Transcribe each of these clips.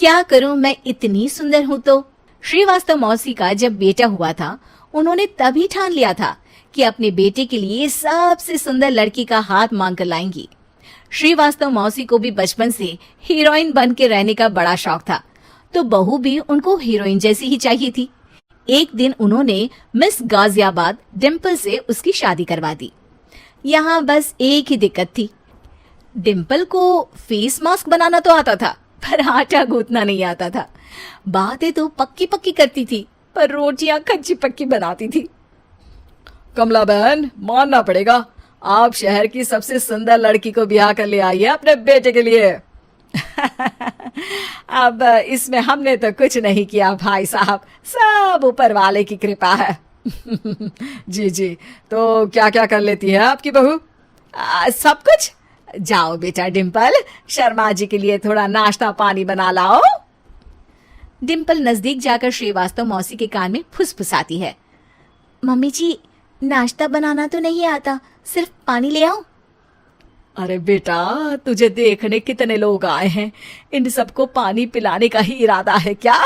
क्या करूं, मैं इतनी सुंदर हूं तो। श्रीवास्तव मौसी का जब बेटा हुआ था, उन्होंने तभी ठान लिया था कि अपने बेटे के लिए सबसे सुंदर लड़की का हाथ मांग कर लाएंगी। श्रीवास्तव मौसी को भी बचपन से हीरोइन बन के रहने का बड़ा शौक था, तो बहू भी उनको हीरोइन जैसी ही चाहिए थी। एक दिन उन्होंने मिस गाजियाबाद डिम्पल से उसकी शादी करवा दी। यहाँ बस एक ही दिक्कत थी, डिम्पल को फेस मास्क बनाना तो आता था, पर आटा गूंथना नहीं आता था। बातें तो पक्की पक्की करती थी, पर रोटियां कच्ची पक्की बनाती थी। कमला बहन, मानना पड़ेगा, आप शहर की सबसे सुंदर लड़की को ब्याह कर ले आई है अपने बेटे के लिए। अब इसमें हमने तो कुछ नहीं किया भाई साहब, सब ऊपर वाले की कृपा है। जी जी, तो क्या क्या कर लेती है आपकी बहू? सब कुछ। जाओ बेटा डिम्पल, शर्मा जी के लिए थोड़ा नाश्ता पानी बना लाओ। डिम्पल नजदीक जाकर श्रीवास्तव मौसी के कान में फुसफुसाती है। मम्मी जी, नाश्ता बनाना तो नहीं आता, सिर्फ पानी ले आओ। अरे बेटा, तुझे देखने कितने लोग आए हैं, इन सबको पानी पिलाने का ही इरादा है क्या?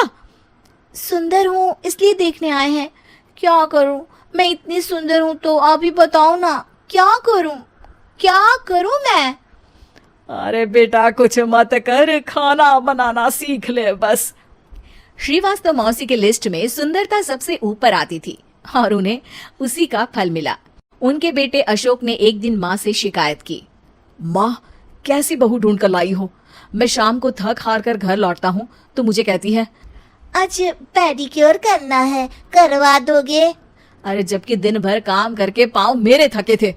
सुंदर हूँ इसलिए देखने आए हैं। क्या करूँ, मैं इतनी सुंदर हूँ तो आप ही बताओ ना, क्या करूँ मैं? अरे बेटा, कुछ मत कर, खाना बनाना सीख ले बस। श्रीवास्तव मौसी के लिस्ट में सुंदरता सबसे ऊपर आती थी और उन्हें उसी का फल मिला। उनके बेटे अशोक ने एक दिन माँ से शिकायत की। माँ, कैसी बहू ढूंढ कर लाई हो? मैं शाम को थक हार कर घर लौटता हूँ तो मुझे कहती है, आज पेडिक्योर करना है, करवा दोगे? अरे जबकि दिन भर काम करके पाँव मेरे थके थे।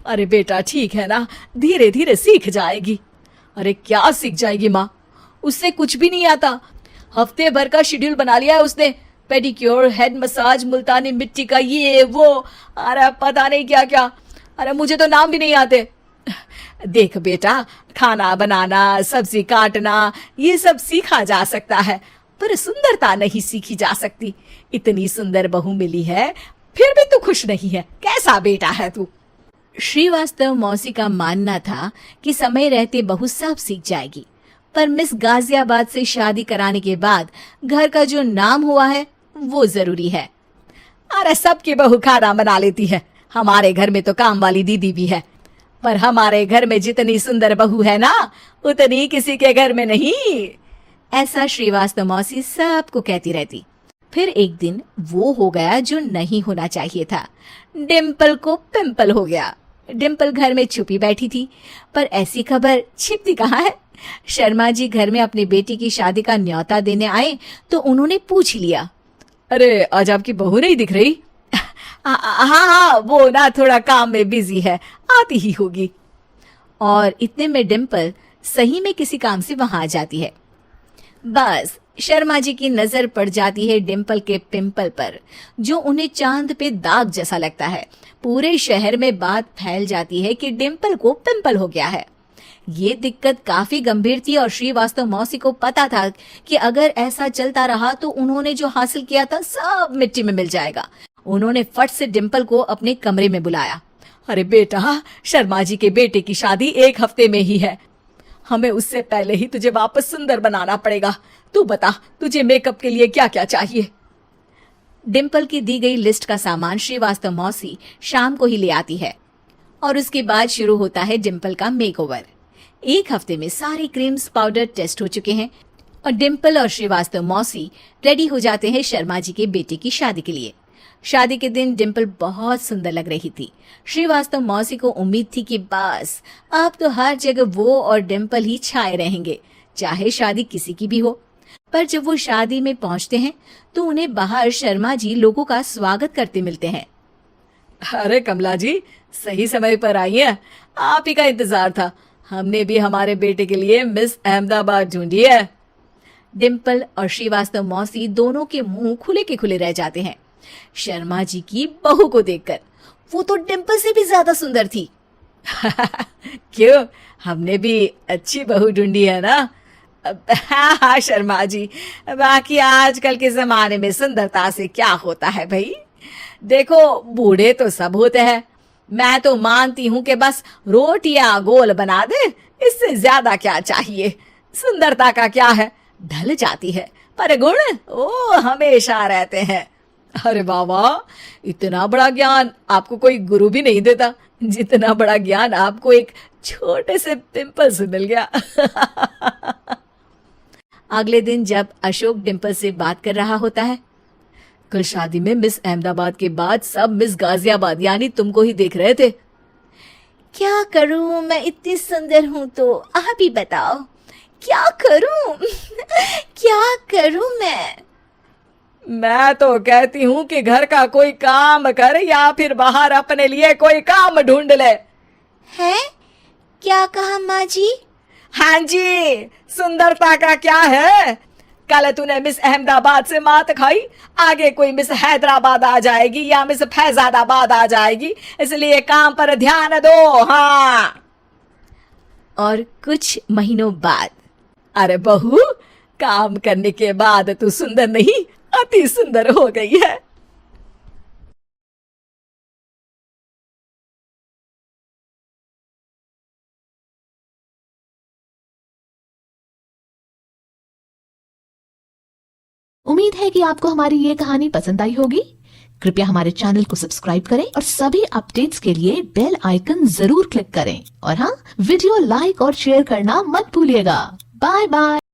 अरे बेटा ठीक है ना, धीरे धीरे सीख जाएगी। अरे क्या सीख जाएगी माँ, उससे कुछ भी नहीं आता। हफ्ते भर का शेड्यूल बना लिया है उसने, पेडिक्योर, हेड मसाज, मुल्तानी मिट्टी का ये वो, अरे पता नहीं क्या क्या। अरे मुझे तो नाम भी नहीं आते। देख बेटा, खाना बनाना, सब्जी काटना, ये सब सीखा जा सकता है, पर सुंदरता नहीं सीखी जा सकती। इतनी सुंदर बहू मिली है, फिर भी तू खुश नहीं है, कैसा बेटा है तू? श्रीवास्तव मौसी का मानना था कि समय रहते बहू सब सीख जाएगी, पर मिस गाजियाबाद से शादी कराने के बाद घर का जो नाम हुआ है वो जरूरी है। अरे सबकी बहू खाना बना लेती है, हमारे घर में तो काम वाली दीदी भी है, पर हमारे घर में जितनी सुंदर बहू है ना, उतनी किसी के घर में नहीं। ऐसा श्रीवास्तव मौसी सबको कहती रहती। फिर एक दिन वो हो गया जो नहीं होना चाहिए था, डिम्पल को पिंपल हो गया। डिम्पल घर में छुपी बैठी थी, पर ऐसी खबर छिपती कहाँ है। शर्मा जी घर में अपनी बेटी की शादी का न्योता देने आए तो उन्होंने पूछ लिया, अरे आज आपकी बहू नहीं दिख रही? हाँ, वो ना थोड़ा काम में बिजी है, आती ही होगी। और इतने में डिम्पल सही में किसी काम से वहां आ जाती है। बस शर्मा जी की नजर पड़ जाती है डिम्पल के पिंपल पर, जो उन्हें चांद पे दाग जैसा लगता है। पूरे शहर में बात फैल जाती है कि डिम्पल को पिंपल हो गया है। ये दिक्कत काफी गंभीर थी और श्रीवास्तव मौसी को पता था कि अगर ऐसा चलता रहा तो उन्होंने जो हासिल किया था सब मिट्टी में मिल जाएगा। उन्होंने फट से डिम्पल को अपने कमरे में बुलाया। अरे बेटा, शर्मा जी के बेटे की शादी 1 हफ्ते में ही है, हमें उससे पहले ही तुझे वापस सुंदर बनाना पड़ेगा। तू बता, तुझे मेकअप के लिए क्या क्या चाहिए? डिम्पल की दी गई लिस्ट का सामान श्रीवास्तव मौसी शाम को ही ले आती है और उसके बाद शुरू होता है डिम्पल का मेकओवर। 1 हफ्ते में सारे क्रीम्स पाउडर टेस्ट हो चुके हैं और डिम्पल और श्रीवास्तव मौसी रेडी हो जाते हैं शर्मा जी के बेटे की शादी के लिए। शादी के दिन डिम्पल बहुत सुंदर लग रही थी। श्रीवास्तव मौसी को उम्मीद थी कि बस अब तो हर जगह वो और डिम्पल ही छाए रहेंगे, चाहे शादी किसी की भी हो। पर जब वो शादी में पहुंचते हैं तो उन्हें बाहर शर्मा जी लोगों का स्वागत करते मिलते हैं। अरे कमला जी, सही समय पर आई है, आप ही का इंतजार था। हमने भी हमारे बेटे के लिए मिस अहमदाबाद ढूंढी है। डिम्पल और श्रीवास्तव मौसी दोनों के मुंह खुले के खुले रह जाते हैं शर्मा जी की बहू को देखकर। वो तो डिम्पल से भी ज्यादा सुंदर थी। क्यों, हमने भी अच्छी बहू ढूंढी है ना? हाँ शर्मा जी, बाकी आजकल के जमाने में सुंदरता से क्या होता है भाई। देखो, बूढ़े तो सब होते हैं, मैं तो मानती हूँ कि बस रोटियां गोल बना दे, इससे ज्यादा क्या चाहिए। सुंदरता का क्या है, ढल जाती है, पर गुण वो हमेशा रहते हैं। अरे वाह, इतना बड़ा ज्ञान आपको कोई गुरु भी नहीं देता जितना बड़ा ज्ञान आपको एक छोटे से पिंपल से मिल गया। अगले दिन जब अशोक डिम्पल से बात कर रहा होता है, कल शादी में मिस अहमदाबाद के बाद सब मिस गाजियाबाद यानी तुमको ही देख रहे थे। क्या करूं, मैं इतनी सुंदर हूं तो आप ही बताओ क्या करूं? क्या करूं मैं तो कहती हूँ कि घर का कोई काम कर या फिर बाहर अपने लिए कोई काम ढूंढ ले। है? क्या कहा माँ जी? हाँ जी, सुंदरता का क्या है? कल तूने मिस अहमदाबाद से मात खाई, आगे कोई मिस हैदराबाद आ जाएगी या मिस फैजादाबाद आ जाएगी, इसलिए काम पर ध्यान दो। हाँ। और कुछ महीनों बाद, अरे बहू, काम करने के बाद तू सुंदर नहीं, अति सुंदर हो गई है। उम्मीद है कि आपको हमारी ये कहानी पसंद आई होगी। कृपया हमारे चैनल को सब्सक्राइब करें और सभी अपडेट्स के लिए बेल आइकन जरूर क्लिक करें। और हाँ, वीडियो लाइक और शेयर करना मत भूलिएगा। Bye bye.